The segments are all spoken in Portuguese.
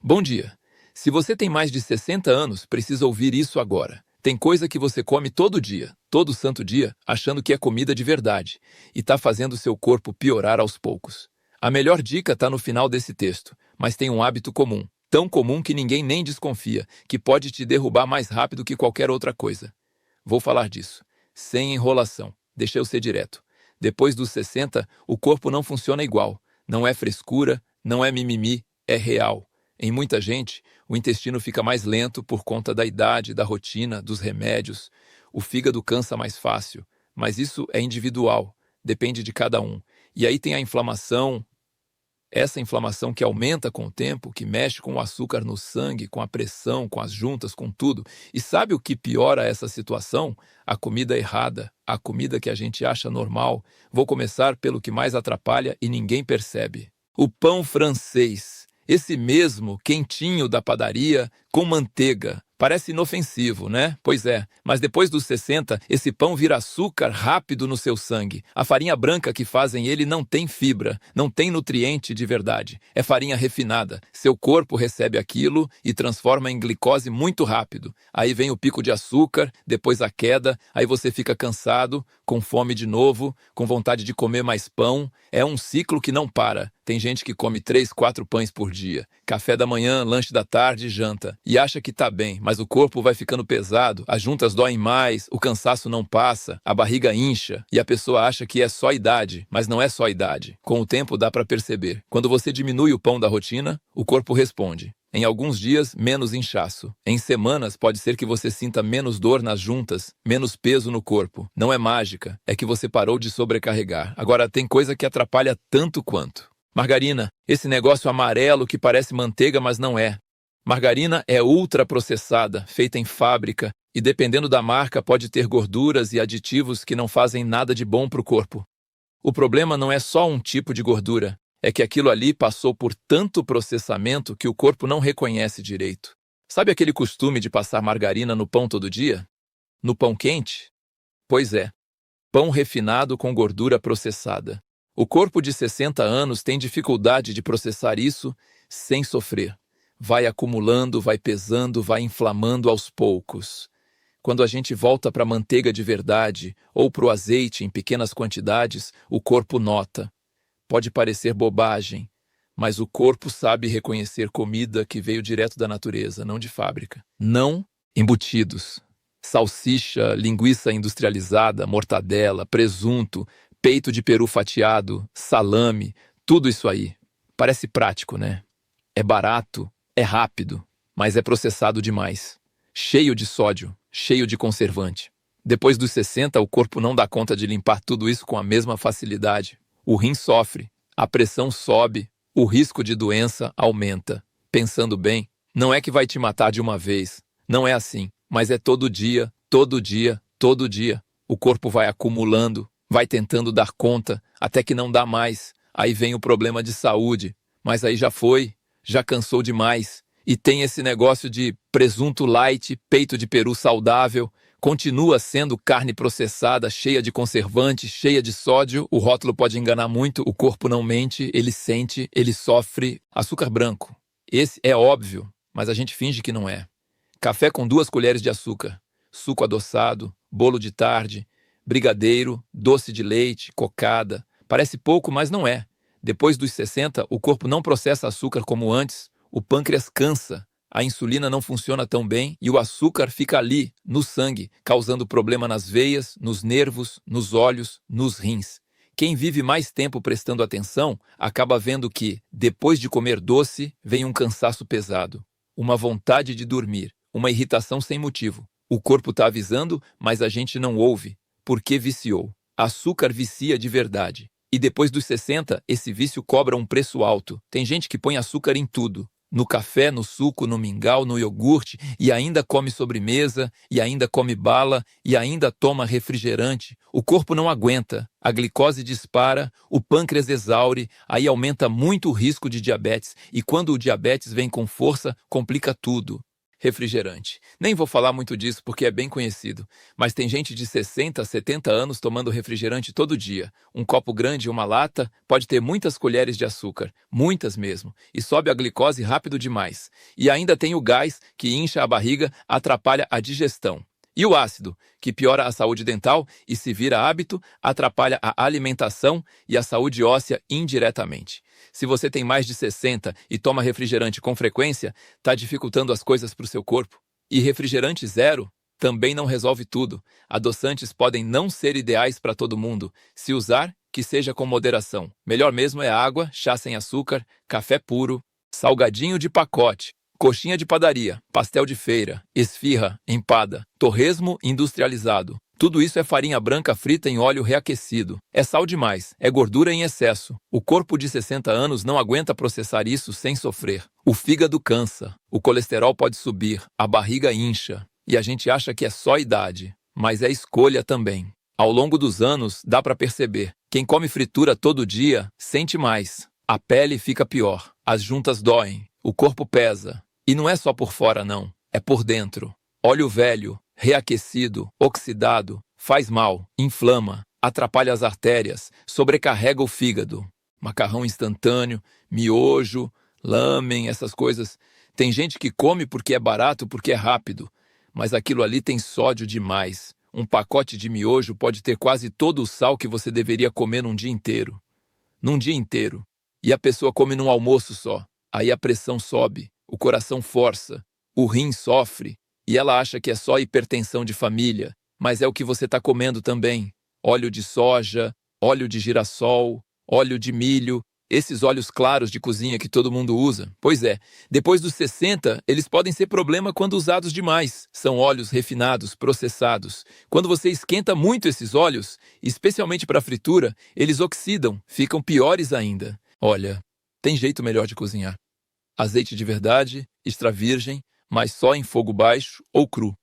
Bom dia. Se você tem mais de 60 anos, precisa ouvir isso agora. Tem coisa que você come todo dia, todo santo dia, achando que é comida de verdade, e está fazendo seu corpo piorar aos poucos. A melhor dica está no final desse texto, mas tem um hábito comum, tão comum que ninguém nem desconfia, que pode te derrubar mais rápido que qualquer outra coisa. Vou falar disso, sem enrolação, deixa eu ser direto. Depois dos 60, o corpo não funciona igual. Não é frescura, não é mimimi, é real. Em muita gente, o intestino fica mais lento por conta da idade, da rotina, dos remédios. O fígado cansa mais fácil, mas isso é individual, depende de cada um. E aí tem a inflamação, essa inflamação que aumenta com o tempo, que mexe com o açúcar no sangue, com a pressão, com as juntas, com tudo. E sabe o que piora essa situação? A comida errada, a comida que a gente acha normal. Vou começar pelo que mais atrapalha e ninguém percebe. O pão francês. Esse mesmo quentinho da padaria com manteiga. Parece inofensivo, né? Pois é, mas depois dos 60, esse pão vira açúcar rápido no seu sangue. A farinha branca que fazem ele não tem fibra, não tem nutriente de verdade. É farinha refinada. Seu corpo recebe aquilo e transforma em glicose muito rápido. Aí vem o pico de açúcar, depois a queda, aí você fica cansado, com fome de novo, com vontade de comer mais pão. É um ciclo que não para. Tem gente que come 3, 4 pães por dia. Café da manhã, lanche da tarde e janta. E acha que tá bem, mas o corpo vai ficando pesado, as juntas doem mais, o cansaço não passa, a barriga incha e a pessoa acha que é só idade, mas não é só idade. Com o tempo dá para perceber. Quando você diminui o pão da rotina, o corpo responde. Em alguns dias, menos inchaço. Em semanas, pode ser que você sinta menos dor nas juntas, menos peso no corpo. Não é mágica, é que você parou de sobrecarregar. Agora, tem coisa que atrapalha tanto quanto. Margarina, esse negócio amarelo que parece manteiga, mas não é. Margarina é ultraprocessada, feita em fábrica, e dependendo da marca pode ter gorduras e aditivos que não fazem nada de bom para o corpo. O problema não é só um tipo de gordura, é que aquilo ali passou por tanto processamento que o corpo não reconhece direito. Sabe aquele costume de passar margarina no pão todo dia? No pão quente? Pois é, pão refinado com gordura processada. O corpo de 60 anos tem dificuldade de processar isso sem sofrer. Vai acumulando, vai pesando, vai inflamando aos poucos. Quando a gente volta para a manteiga de verdade ou para o azeite em pequenas quantidades, o corpo nota. Pode parecer bobagem, mas o corpo sabe reconhecer comida que veio direto da natureza, não de fábrica. Não embutidos. Salsicha, linguiça industrializada, mortadela, presunto, peito de peru fatiado, salame, tudo isso aí. Parece prático, né? É barato, é rápido, mas é processado demais. Cheio de sódio, cheio de conservante. Depois dos 60, o corpo não dá conta de limpar tudo isso com a mesma facilidade. O rim sofre, a pressão sobe, o risco de doença aumenta. Pensando bem, não é que vai te matar de uma vez. Não é assim, mas é todo dia, todo dia, todo dia. O corpo vai acumulando, vai tentando dar conta, até que não dá mais. Aí vem o problema de saúde. Mas aí já foi, já cansou demais. E tem esse negócio de presunto light, peito de peru saudável. Continua sendo carne processada, cheia de conservantes, cheia de sódio. O rótulo pode enganar muito, o corpo não mente, ele sente, ele sofre. Açúcar branco. Esse é óbvio, mas a gente finge que não é. Café com 2 colheres de açúcar. Suco adoçado, bolo de tarde, brigadeiro, doce de leite, cocada. Parece pouco, mas não é. Depois dos 60, o corpo não processa açúcar como antes. O pâncreas cansa, a insulina não funciona tão bem e o açúcar fica ali, no sangue, causando problema nas veias, nos nervos, nos olhos, nos rins. Quem vive mais tempo prestando atenção acaba vendo que, depois de comer doce, vem um cansaço pesado, uma vontade de dormir, uma irritação sem motivo. O corpo está avisando, mas a gente não ouve, porque viciou. Açúcar vicia de verdade. E depois dos 60, esse vício cobra um preço alto. Tem gente que põe açúcar em tudo. No café, no suco, no mingau, no iogurte, e ainda come sobremesa, e ainda come bala, e ainda toma refrigerante. O corpo não aguenta, a glicose dispara, o pâncreas exaure, aí aumenta muito o risco de diabetes, e quando o diabetes vem com força, complica tudo. Refrigerante. Nem vou falar muito disso porque é bem conhecido, mas tem gente de 60 a 70 anos tomando refrigerante todo dia. Um copo grande e uma lata pode ter muitas colheres de açúcar, muitas mesmo, e sobe a glicose rápido demais. E ainda tem o gás, que incha a barriga, atrapalha a digestão. E o ácido, que piora a saúde dental e, se vira hábito, atrapalha a alimentação e a saúde óssea indiretamente. Se você tem mais de 60 e toma refrigerante com frequência, está dificultando as coisas para o seu corpo. E refrigerante zero também não resolve tudo. Adoçantes podem não ser ideais para todo mundo. Se usar, que seja com moderação. Melhor mesmo é água, chá sem açúcar, café puro, salgadinho de pacote, coxinha de padaria, pastel de feira, esfirra, empada, torresmo industrializado. Tudo isso é farinha branca frita em óleo reaquecido. É sal demais, é gordura em excesso. O corpo de 60 anos não aguenta processar isso sem sofrer. O fígado cansa, o colesterol pode subir, a barriga incha. E a gente acha que é só idade, mas é escolha também. Ao longo dos anos, dá para perceber. Quem come fritura todo dia, sente mais. A pele fica pior, as juntas doem, o corpo pesa. E não é só por fora, não. É por dentro. Óleo velho, reaquecido, oxidado, faz mal, inflama, atrapalha as artérias, sobrecarrega o fígado. Macarrão instantâneo, miojo, lamen, essas coisas. Tem gente que come porque é barato, porque é rápido. Mas aquilo ali tem sódio demais. Um pacote de miojo pode ter quase todo o sal que você deveria comer num dia inteiro. Num dia inteiro. E a pessoa come num almoço só. Aí a pressão sobe, o coração força, o rim sofre. E ela acha que é só hipertensão de família, mas é o que você está comendo também. Óleo de soja, óleo de girassol, óleo de milho, esses óleos claros de cozinha que todo mundo usa. Pois é, depois dos 60, eles podem ser problema quando usados demais. São óleos refinados, processados. Quando você esquenta muito esses óleos, especialmente para fritura, eles oxidam, ficam piores ainda. Olha, tem jeito melhor de cozinhar. Azeite de verdade, extra virgem, mas só em fogo baixo ou cru.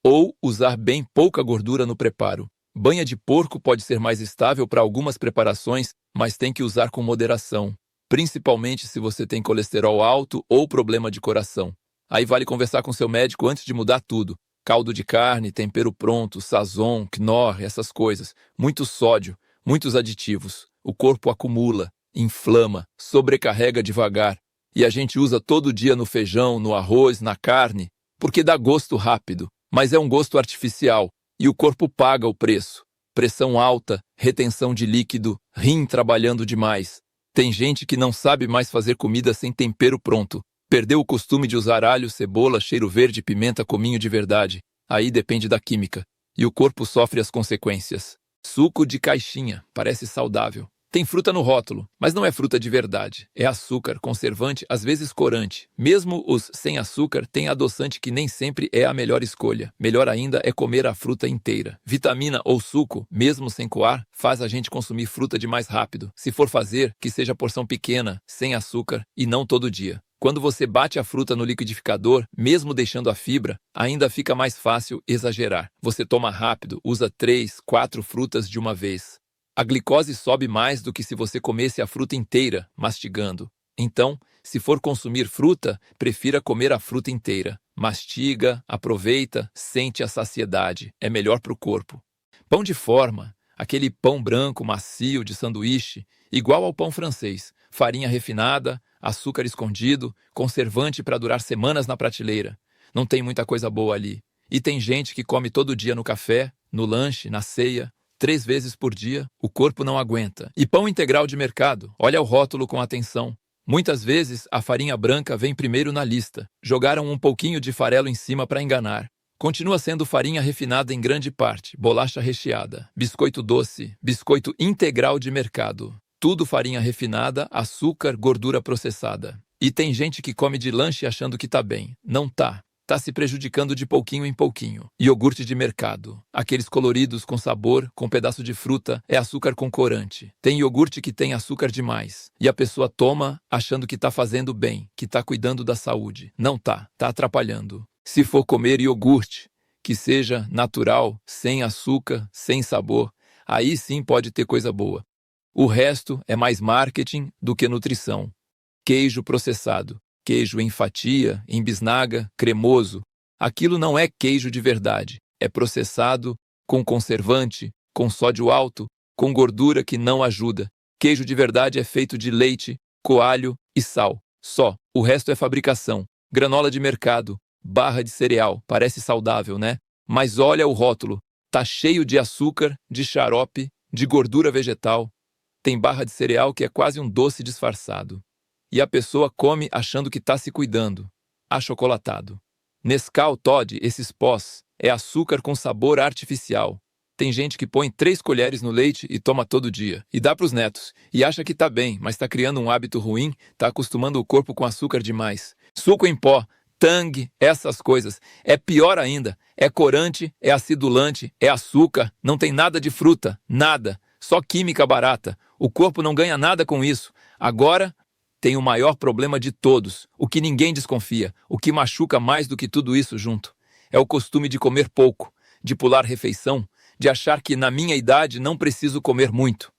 Ou usar bem pouca gordura no preparo. Banha de porco pode ser mais estável para algumas preparações, mas tem que usar com moderação, principalmente se você tem colesterol alto ou problema de coração. Aí vale conversar com seu médico antes de mudar tudo. Caldo de carne, tempero pronto, sazon, knorr, essas coisas. Muito sódio, muitos aditivos. O corpo acumula, inflama, sobrecarrega devagar. E a gente usa todo dia no feijão, no arroz, na carne, porque dá gosto rápido, mas é um gosto artificial, e o corpo paga o preço. Pressão alta, retenção de líquido, rim trabalhando demais. Tem gente que não sabe mais fazer comida sem tempero pronto. Perdeu o costume de usar alho, cebola, cheiro verde, pimenta, cominho de verdade. Aí depende da química, e o corpo sofre as consequências. Suco de caixinha, parece saudável. Tem fruta no rótulo, mas não é fruta de verdade. É açúcar, conservante, às vezes corante. Mesmo os sem açúcar têm adoçante que nem sempre é a melhor escolha. Melhor ainda é comer a fruta inteira. Vitamina ou suco, mesmo sem coar, faz a gente consumir fruta de mais rápido. Se for fazer, que seja porção pequena, sem açúcar e não todo dia. Quando você bate a fruta no liquidificador, mesmo deixando a fibra, ainda fica mais fácil exagerar. Você toma rápido, usa 3, 4 frutas de uma vez. A glicose sobe mais do que se você comesse a fruta inteira, mastigando. Então, se for consumir fruta, prefira comer a fruta inteira. Mastiga, aproveita, sente a saciedade. É melhor para o corpo. Pão de forma, aquele pão branco macio de sanduíche, igual ao pão francês. Farinha refinada, açúcar escondido, conservante para durar semanas na prateleira. Não tem muita coisa boa ali. E tem gente que come todo dia no café, no lanche, na ceia. 3 vezes por dia, o corpo não aguenta. E pão integral de mercado, olha o rótulo com atenção. Muitas vezes, a farinha branca vem primeiro na lista. Jogaram um pouquinho de farelo em cima para enganar. Continua sendo farinha refinada em grande parte, bolacha recheada, biscoito doce, biscoito integral de mercado. Tudo farinha refinada, açúcar, gordura processada. E tem gente que come de lanche achando que tá bem. Não tá. Tá se prejudicando de pouquinho em pouquinho. Iogurte de mercado. Aqueles coloridos com sabor, com pedaço de fruta, é açúcar com corante. Tem iogurte que tem açúcar demais. E a pessoa toma achando que tá fazendo bem, que tá cuidando da saúde. Não tá. Tá atrapalhando. Se for comer iogurte, que seja natural, sem açúcar, sem sabor, aí sim pode ter coisa boa. O resto é mais marketing do que nutrição. Queijo processado. Queijo em fatia, em bisnaga, cremoso, Aquilo não é queijo de verdade. É processado, com conservante, com sódio alto, com gordura que não ajuda. Queijo de verdade é feito de leite, coalho e sal. Só. O resto é fabricação. Granola de mercado, barra de cereal. Parece saudável, né? Mas olha o rótulo. Tá cheio de açúcar, de xarope, de gordura vegetal. Tem barra de cereal que é quase um doce disfarçado. E a pessoa come achando que está se cuidando. Achocolatado. Nescau, Toddy, esses pós, é açúcar com sabor artificial. Tem gente que põe 3 colheres no leite e toma todo dia. E dá para os netos. E acha que tá bem, mas está criando um hábito ruim, está acostumando o corpo com açúcar demais. Suco em pó, Tang, essas coisas. É pior ainda. É corante, é acidulante, é açúcar, não tem nada de fruta, nada. Só química barata. O corpo não ganha nada com isso. Agora, tem o maior problema de todos, o que ninguém desconfia, o que machuca mais do que tudo isso junto. É o costume de comer pouco, de pular refeição, de achar que na minha idade não preciso comer muito.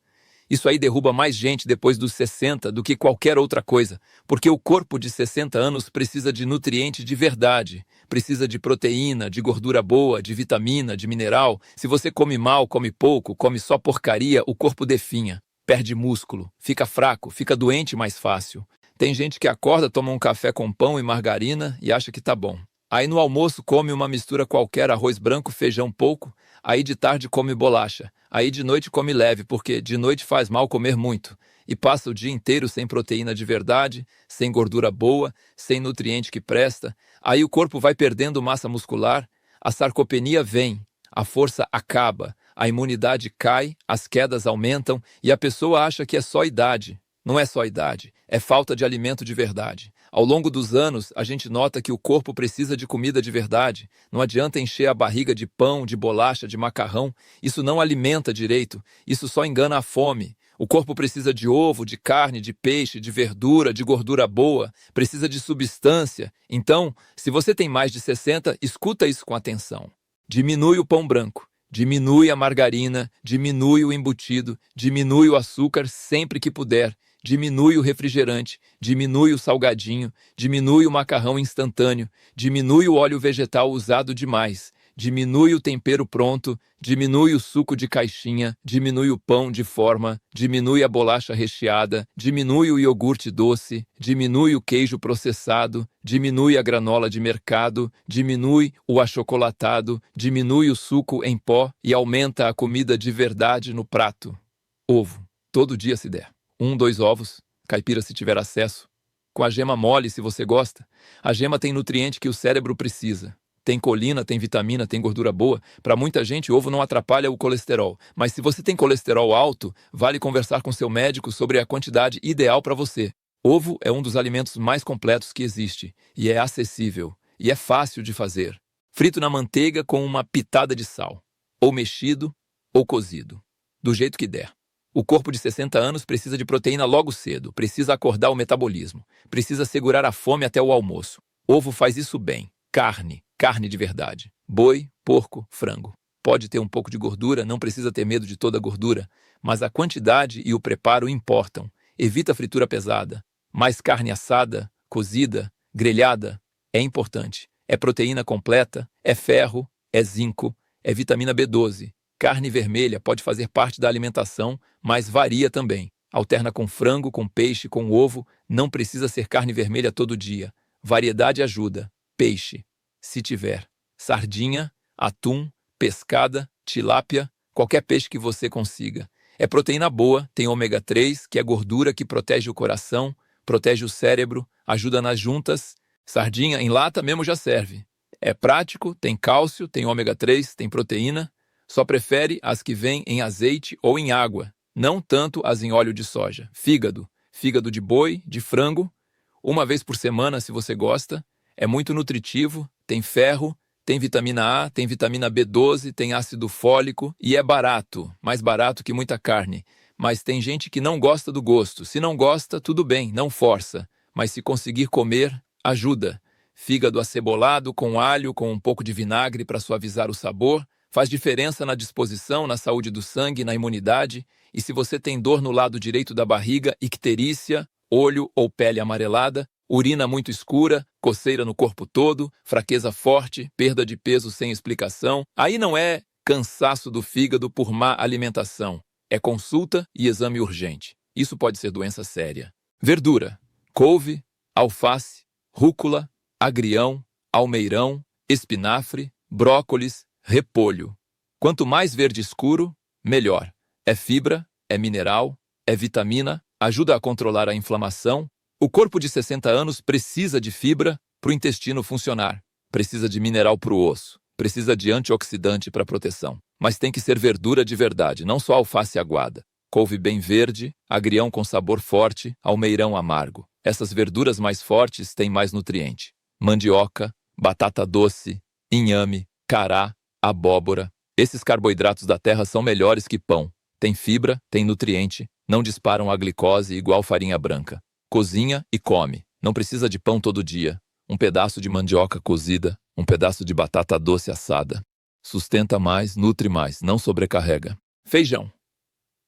Isso aí derruba mais gente depois dos 60 do que qualquer outra coisa, porque o corpo de 60 anos precisa de nutriente de verdade, precisa de proteína, de gordura boa, de vitamina, de mineral. Se você come mal, come pouco, come só porcaria, o corpo definha, perde músculo, fica fraco, fica doente mais fácil. Tem gente que acorda, toma um café com pão e margarina e acha que tá bom. Aí no almoço come uma mistura qualquer, arroz branco, feijão pouco. Aí de tarde come bolacha. Aí de noite come leve, porque de noite faz mal comer muito. E passa o dia inteiro sem proteína de verdade, sem gordura boa, sem nutriente que presta. Aí o corpo vai perdendo massa muscular, a sarcopenia vem, a força acaba, a imunidade cai, as quedas aumentam e a pessoa acha que é só idade. Não é só idade, é falta de alimento de verdade. Ao longo dos anos, a gente nota que o corpo precisa de comida de verdade. Não adianta encher a barriga de pão, de bolacha, de macarrão. Isso não alimenta direito. Isso só engana a fome. O corpo precisa de ovo, de carne, de peixe, de verdura, de gordura boa. Precisa de substância. Então, se você tem mais de 60, escuta isso com atenção. Diminui o pão branco. Diminui a margarina. Diminui o embutido. Diminui o açúcar sempre que puder. Diminui o refrigerante, diminui o salgadinho, diminui o macarrão instantâneo, diminui o óleo vegetal usado demais, diminui o tempero pronto, diminui o suco de caixinha, diminui o pão de forma, diminui a bolacha recheada, diminui o iogurte doce, diminui o queijo processado, diminui a granola de mercado, diminui o achocolatado, diminui o suco em pó e aumenta a comida de verdade no prato. Ovo, todo dia se der. 1, 2 ovos, caipira se tiver acesso. Com a gema mole, se você gosta. A gema tem nutriente que o cérebro precisa. Tem colina, tem vitamina, tem gordura boa. Para muita gente, ovo não atrapalha o colesterol. Mas se você tem colesterol alto, vale conversar com seu médico sobre a quantidade ideal para você. Ovo é um dos alimentos mais completos que existe. E é acessível. E é fácil de fazer. Frito na manteiga com uma pitada de sal. Ou mexido, ou cozido. Do jeito que der. O corpo de 60 anos precisa de proteína logo cedo, precisa acordar o metabolismo, precisa segurar a fome até o almoço. Ovo faz isso bem. Carne, carne de verdade. Boi, porco, frango. Pode ter um pouco de gordura, não precisa ter medo de toda a gordura, mas a quantidade e o preparo importam. Evita fritura pesada. Mais carne assada, cozida, grelhada, é importante. É proteína completa, é ferro, é zinco, é vitamina B12. Carne vermelha pode fazer parte da alimentação, mas varia também. Alterna com frango, com peixe, com ovo. Não precisa ser carne vermelha todo dia. Variedade ajuda. Peixe, se tiver. Sardinha, atum, pescada, tilápia, qualquer peixe que você consiga. É proteína boa, tem ômega 3, que é gordura que protege o coração, protege o cérebro, ajuda nas juntas. Sardinha em lata mesmo já serve. É prático, tem cálcio, tem ômega 3, tem proteína. Só prefere as que vêm em azeite ou em água, não tanto as em óleo de soja. Fígado, fígado de boi, de frango, 1 vez por semana se você gosta. É muito nutritivo, tem ferro, tem vitamina A, tem vitamina B12, tem ácido fólico e é barato, mais barato que muita carne. Mas tem gente que não gosta do gosto. Se não gosta, tudo bem, não força. Mas se conseguir comer, ajuda. Fígado acebolado com alho, com um pouco de vinagre para suavizar o sabor. Faz diferença na disposição, na saúde do sangue, na imunidade. E se você tem dor no lado direito da barriga, icterícia, olho ou pele amarelada, Urina muito escura, coceira no corpo todo, fraqueza forte, perda de peso sem explicação. Aí não é cansaço do fígado por má alimentação. É consulta e exame urgente. Isso pode ser doença séria. Verdura: couve, alface, rúcula, agrião, almeirão, espinafre, brócolis, repolho. Quanto mais verde escuro, melhor. É fibra, é mineral, é vitamina, ajuda a controlar a inflamação. O corpo de 60 anos precisa de fibra para o intestino funcionar, precisa de mineral para o osso, precisa de antioxidante para proteção. Mas tem que ser verdura de verdade, não só alface aguada. Couve bem verde, agrião com sabor forte, almeirão amargo. Essas verduras mais fortes têm mais nutriente. Mandioca, batata doce, inhame, cará, abóbora. Esses carboidratos da terra são melhores que pão. Tem fibra, tem nutriente, não disparam a glicose igual farinha branca. Cozinha e come. Não precisa de pão todo dia. Um pedaço de mandioca cozida, um pedaço de batata doce assada. Sustenta mais, nutre mais, não sobrecarrega. Feijão.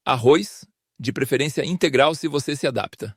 Arroz, de preferência integral se você se adapta.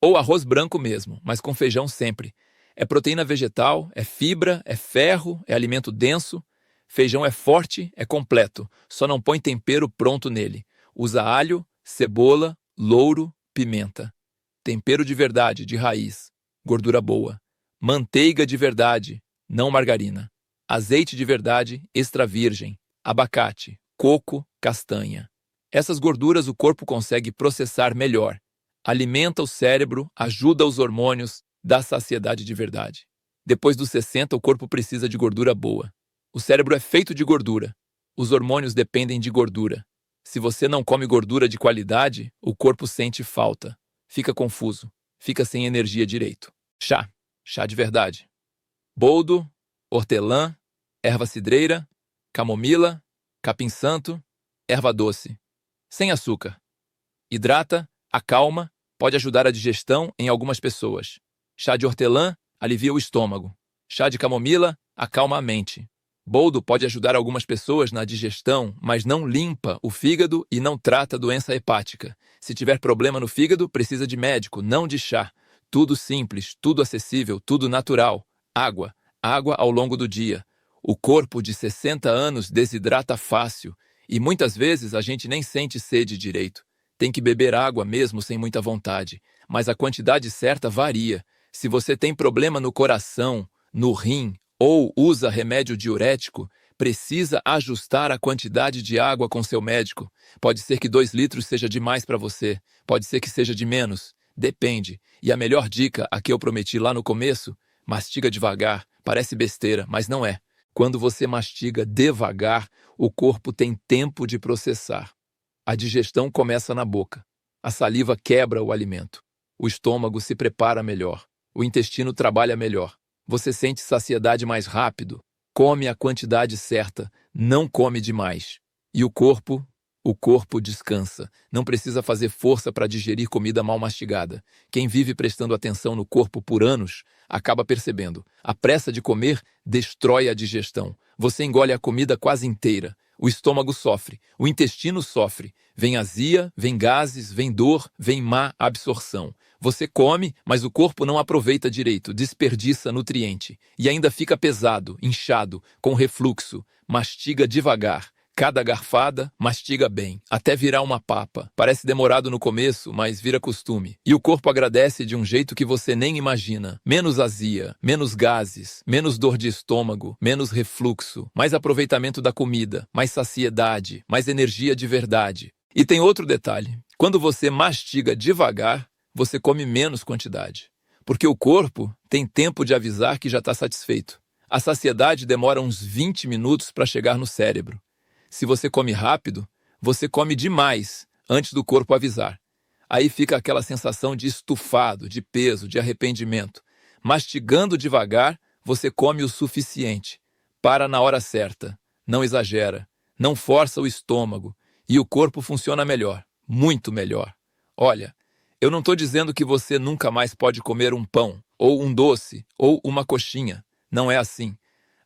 Ou arroz branco mesmo, mas com feijão sempre. É proteína vegetal, é fibra, é ferro, é alimento denso. Feijão é forte, é completo. Só não põe tempero pronto nele. Usa alho, cebola, louro, pimenta. Tempero de verdade, de raiz. Gordura boa. Manteiga de verdade, não margarina. Azeite de verdade, extra virgem. Abacate, coco, castanha. Essas gorduras o corpo consegue processar melhor. Alimenta o cérebro, ajuda os hormônios, dá saciedade de verdade. Depois dos 60, o corpo precisa de gordura boa. O cérebro é feito de gordura. Os hormônios dependem de gordura. Se você não come gordura de qualidade, o corpo sente falta. Fica confuso. Fica sem energia direito. Chá. Chá de verdade. Boldo, hortelã, erva cidreira, camomila, capim-santo, erva doce. Sem açúcar. Hidrata, acalma, pode ajudar a digestão em algumas pessoas. Chá de hortelã alivia o estômago. Chá de camomila acalma a mente. Boldo pode ajudar algumas pessoas na digestão, mas não limpa o fígado e não trata doença hepática. Se tiver problema no fígado, precisa de médico, não de chá. Tudo simples, tudo acessível, tudo natural. Água. Água ao longo do dia. O corpo de 60 anos desidrata fácil e muitas vezes a gente nem sente sede direito. Tem que beber água mesmo sem muita vontade, mas a quantidade certa varia. Se você tem problema no coração, no rim, ou usa remédio diurético, precisa ajustar a quantidade de água com seu médico. Pode ser que 2 litros seja demais para você, pode ser que seja de menos, depende. E a melhor dica, a que eu prometi lá no começo, mastiga devagar, parece besteira, mas não é. Quando você mastiga devagar, o corpo tem tempo de processar. A digestão começa na boca. A saliva quebra o alimento. O estômago se prepara melhor. O intestino trabalha melhor. Você sente saciedade mais rápido. Come a quantidade certa. Não come demais. E o corpo descansa. Não precisa fazer força para digerir comida mal mastigada. Quem vive prestando atenção no corpo por anos acaba percebendo. A pressa de comer destrói a digestão. Você engole a comida quase inteira. O estômago sofre, o intestino sofre. Vem azia, vem gases, vem dor, vem má absorção. Você come, mas o corpo não aproveita direito, desperdiça nutriente. E ainda fica pesado, inchado, com refluxo. Mastiga devagar. Cada garfada, mastiga bem, até virar uma papa. Parece demorado no começo, mas vira costume. E o corpo agradece de um jeito que você nem imagina. Menos azia, menos gases, menos dor de estômago, menos refluxo, mais aproveitamento da comida, mais saciedade, mais energia de verdade. E tem outro detalhe. Quando você mastiga devagar, você come menos quantidade. Porque o corpo tem tempo de avisar que já está satisfeito. A saciedade demora uns 20 minutos para chegar no cérebro. Se você come rápido, você come demais antes do corpo avisar. Aí fica aquela sensação de estufado, de peso, de arrependimento. Mastigando devagar, você come o suficiente. Para na hora certa. Não exagera. Não força o estômago. E o corpo funciona melhor. Muito melhor. Olha, eu não estou dizendo que você nunca mais pode comer um pão, ou um doce, ou uma coxinha. Não é assim.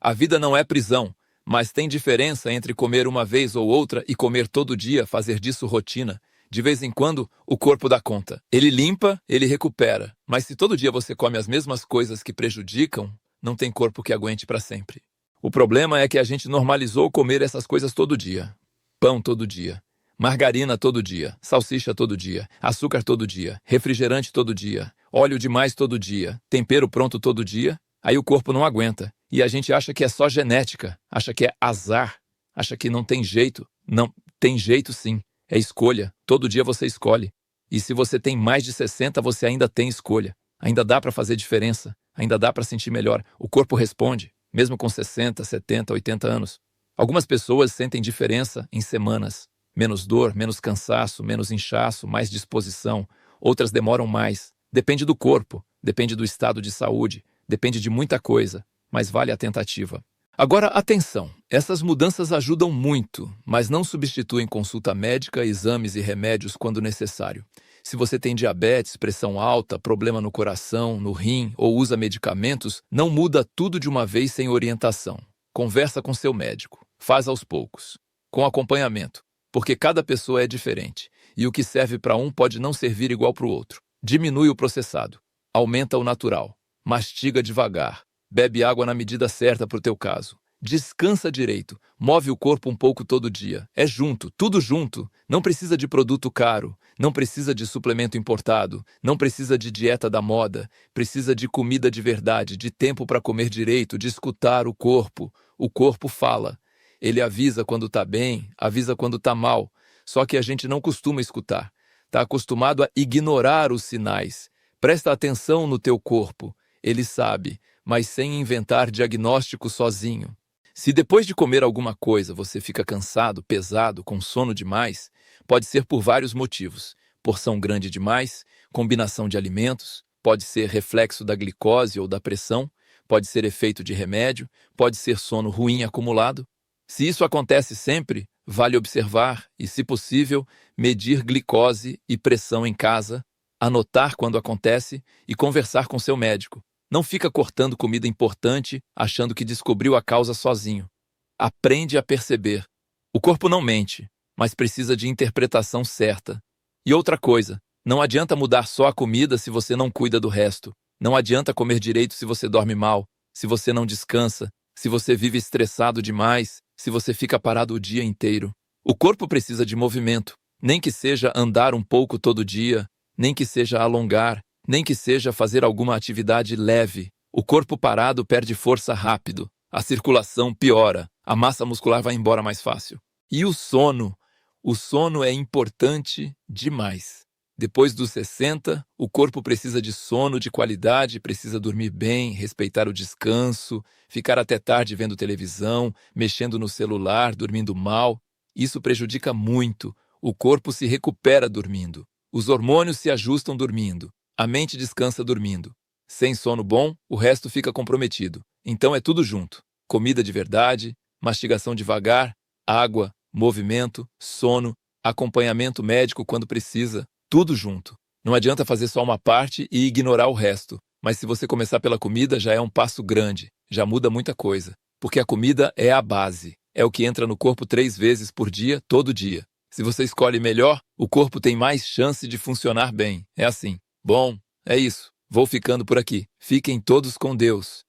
A vida não é prisão. Mas tem diferença entre comer uma vez ou outra e comer todo dia, fazer disso rotina. De vez em quando, o corpo dá conta. Ele limpa, ele recupera. Mas se todo dia você come as mesmas coisas que prejudicam, não tem corpo que aguente para sempre. O problema é que a gente normalizou comer essas coisas todo dia. Pão todo dia. Margarina todo dia, salsicha todo dia, açúcar todo dia, refrigerante todo dia, óleo demais todo dia, tempero pronto todo dia, aí o corpo não aguenta. E a gente acha que é só genética, acha que é azar, acha que não tem jeito. Não, tem jeito sim, é escolha, todo dia você escolhe. E se você tem mais de 60, você ainda tem escolha, ainda dá para fazer diferença, ainda dá para sentir melhor, o corpo responde, mesmo com 60, 70, 80 anos. Algumas pessoas sentem diferença em semanas. Menos dor, menos cansaço, menos inchaço, mais disposição. Outras demoram mais. Depende do corpo, depende do estado de saúde, depende de muita coisa, mas vale a tentativa. Agora, atenção, essas mudanças ajudam muito, mas não substituem consulta médica, exames e remédios quando necessário. Se você tem diabetes, pressão alta, problema no coração, no rim ou usa medicamentos, não muda tudo de uma vez sem orientação. Conversa com seu médico, faz aos poucos, com acompanhamento. Porque cada pessoa é diferente, e o que serve para um pode não servir igual para o outro. Diminui o processado, aumenta o natural, mastiga devagar, bebe água na medida certa para o teu caso. Descansa direito, move o corpo um pouco todo dia. É junto, tudo junto. Não precisa de produto caro, não precisa de suplemento importado, não precisa de dieta da moda, precisa de comida de verdade, de tempo para comer direito, de escutar o corpo. O corpo fala. Ele avisa quando está bem, avisa quando está mal, só que a gente não costuma escutar. Está acostumado a ignorar os sinais. Presta atenção no teu corpo. Ele sabe, mas sem inventar diagnóstico sozinho. Se depois de comer alguma coisa você fica cansado, pesado, com sono demais, pode ser por vários motivos. Porção grande demais, combinação de alimentos, pode ser reflexo da glicose ou da pressão, pode ser efeito de remédio, pode ser sono ruim acumulado. Se isso acontece sempre, vale observar e, se possível, medir glicose e pressão em casa, anotar quando acontece e conversar com seu médico. Não fica cortando comida importante achando que descobriu a causa sozinho. Aprende a perceber. O corpo não mente, mas precisa de interpretação certa. E outra coisa, não adianta mudar só a comida se você não cuida do resto. Não adianta comer direito se você dorme mal, se você não descansa, se você vive estressado demais, se você fica parado o dia inteiro. O corpo precisa de movimento, nem que seja andar um pouco todo dia, nem que seja alongar, nem que seja fazer alguma atividade leve. O corpo parado perde força rápido, a circulação piora, a massa muscular vai embora mais fácil. E o sono? O sono é importante demais. Depois dos 60, o corpo precisa de sono de qualidade, precisa dormir bem, respeitar o descanso, ficar até tarde vendo televisão, mexendo no celular, dormindo mal. Isso prejudica muito. O corpo se recupera dormindo. Os hormônios se ajustam dormindo. A mente descansa dormindo. Sem sono bom, o resto fica comprometido. Então é tudo junto. Comida de verdade, mastigação devagar, água, movimento, sono, acompanhamento médico quando precisa. Tudo junto. Não adianta fazer só uma parte e ignorar o resto. Mas se você começar pela comida, já é um passo grande. Já muda muita coisa. Porque a comida é a base. É o que entra no corpo 3 vezes por dia, todo dia. Se você escolhe melhor, o corpo tem mais chance de funcionar bem. É assim. Bom, é isso. Vou ficando por aqui. Fiquem todos com Deus.